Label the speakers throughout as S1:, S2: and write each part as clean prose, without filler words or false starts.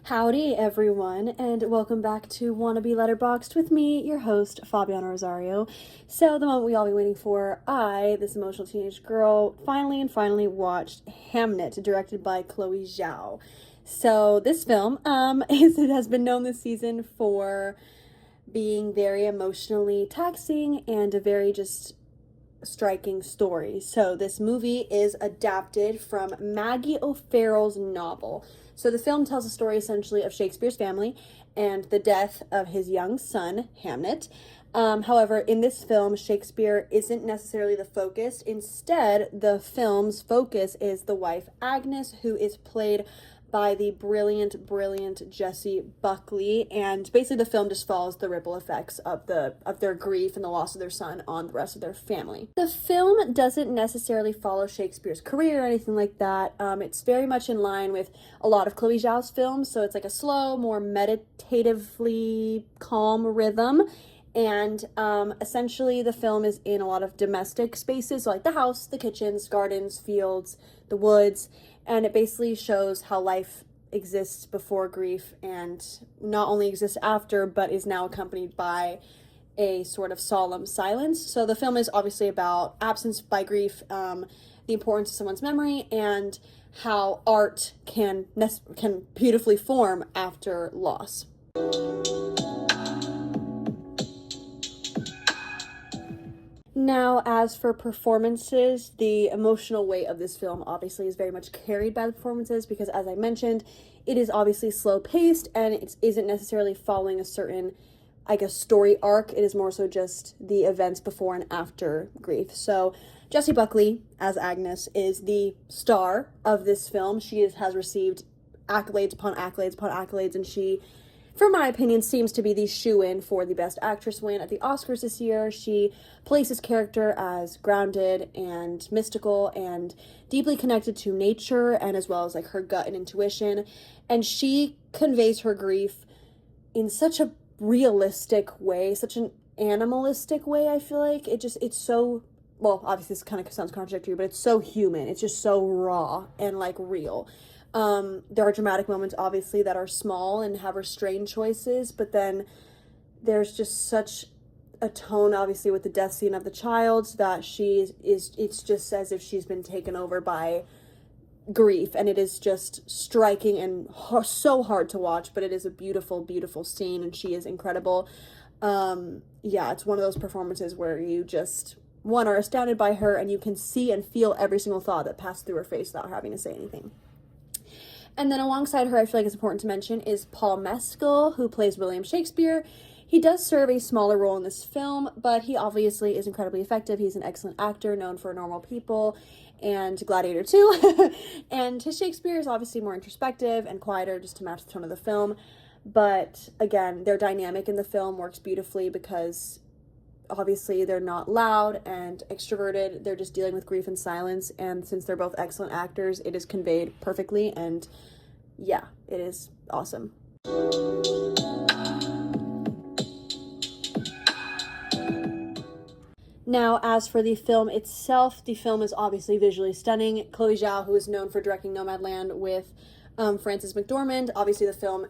S1: Howdy everyone, and welcome back to Wannabe LetterBoxd with me, your host, Fabiana Rosario. So the moment we all be waiting for, this emotional teenage girl, finally watched Hamnet, directed by Chloe Zhao. So this film, it has been known this season for being very emotionally taxing and a very just striking story. So this movie is adapted from Maggie O'Farrell's novel. So the film tells a story essentially of Shakespeare's family and the death of his young son, Hamnet. However, in this film, Shakespeare isn't necessarily the focus. Instead, the film's focus is the wife, Agnes, who is played by the brilliant Jessie Buckley, and basically the film just follows the ripple effects of their grief and the loss of their son on the rest of their family. The film doesn't necessarily follow Shakespeare's career or anything like that. It's very much in line with a lot of Chloe Zhao's films, so it's like a slow, more meditatively calm rhythm. And essentially the film is in a lot of domestic spaces, so like the house, the kitchens, gardens, fields, the woods, and it basically shows how life exists before grief and not only exists after, but is now accompanied by a sort of solemn silence. So the film is obviously about absence by grief, the importance of someone's memory, and how art can beautifully form after loss. Now, as for performances, the emotional weight of this film obviously is very much carried by the performances because, as I mentioned, it is obviously slow-paced and it isn't necessarily following a certain, story arc. It is more so just the events before and after grief. So, Jessie Buckley, as Agnes, is the star of this film. She has received accolades upon accolades upon accolades, and she, for my opinion, seems to be the shoo-in for the Best Actress win at the Oscars this year. She plays this character as grounded and mystical and deeply connected to nature, and as well as like her gut and intuition. And she conveys her grief in such a realistic way, such an animalistic way, I feel like. It's so, well, obviously this kind of sounds contradictory, but it's so human. It's just so raw and like real. There are dramatic moments, obviously, that are small and have restrained choices, but then there's just such a tone, obviously, with the death scene of the child that it's just as if she's been taken over by grief, and it is just striking and so hard to watch, but it is a beautiful scene, and she is incredible. It's one of those performances where you just, one, are astounded by her, and you can see and feel every single thought that passed through her face without having to say anything. And then alongside her, I feel like it's important to mention, is Paul Mescal, who plays William Shakespeare. He does serve a smaller role in this film, but he obviously is incredibly effective. He's an excellent actor, known for Normal People and Gladiator 2. And his Shakespeare is obviously more introspective and quieter, just to match the tone of the film. But again, their dynamic in the film works beautifully because obviously they're not loud and extroverted. They're just dealing with grief and silence. And since they're both excellent actors, it is conveyed perfectly. And yeah, it is awesome. Now, as for the film itself, the film is obviously visually stunning. Chloe Zhao, who is known for directing Nomadland with Frances McDormand, obviously the film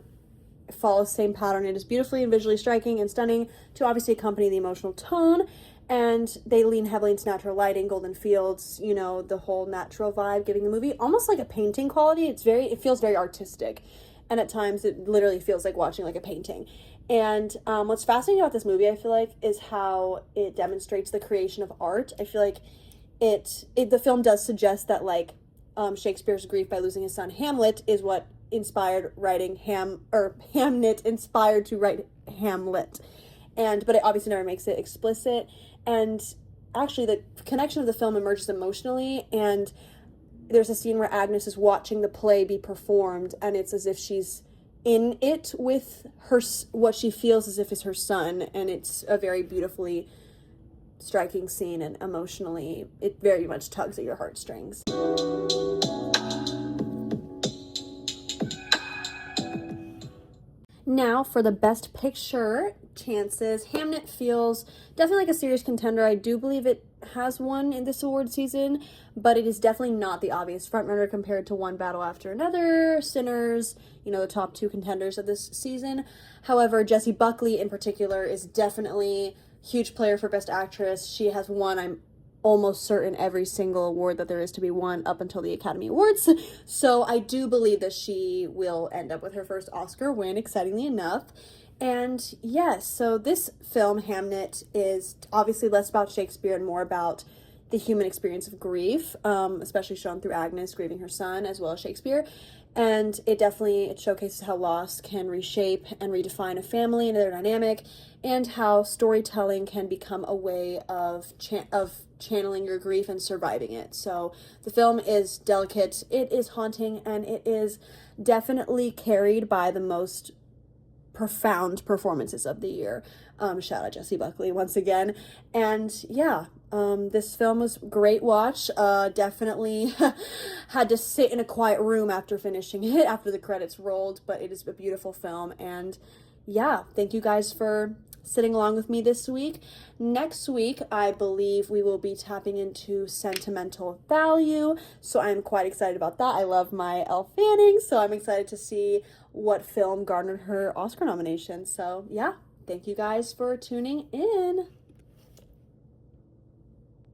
S1: follows the same pattern. It is beautifully and visually striking and stunning to obviously accompany the emotional tone, and they lean heavily into natural lighting, golden fields, the whole natural vibe, giving the movie almost like a painting quality. It feels very artistic, and at times it literally feels like watching like a painting. And what's fascinating about this movie, I feel like, is how it demonstrates the creation of art. I feel like the film does suggest that Shakespeare's grief by losing his son Hamlet is what inspired writing Hamnet inspired to write Hamlet, but it obviously never makes it explicit. And actually, the connection of the film emerges emotionally, and there's a scene where Agnes is watching the play be performed, and it's as if she's in it with what she feels as if is her son, and it's a very beautifully striking scene, and emotionally it very much tugs at your heartstrings. Now for the Best Picture, chances. Hamnet feels definitely like a serious contender. I do believe it has won in this award season, but it is definitely not the obvious frontrunner compared to One Battle After Another, Sinners, you know, the top 2 contenders of this season. However, Jessie Buckley in particular is definitely a huge player for Best Actress. She has won, I'm almost certain, every single award that there is to be won up until the Academy Awards. So I do believe that she will end up with her first Oscar win, excitingly enough. And yes, so this film, Hamnet, is obviously less about Shakespeare and more about the human experience of grief, especially shown through Agnes grieving her son as well as Shakespeare. And it showcases how loss can reshape and redefine a family and their dynamic, and how storytelling can become a way of channeling your grief and surviving it. So the film is delicate, it is haunting, and it is definitely carried by the most profound performances of the year. Shout out Jessie Buckley once again. And yeah, this film was great watch. Definitely had to sit in a quiet room after finishing it, after the credits rolled, but it is a beautiful film. And yeah, thank you guys for sitting along with me this week. Next week, I believe we will be tapping into sentimental value, so I'm quite excited about that. I love my Elle Fanning, so I'm excited to see what film garnered her Oscar nomination. So yeah, thank you guys for tuning in.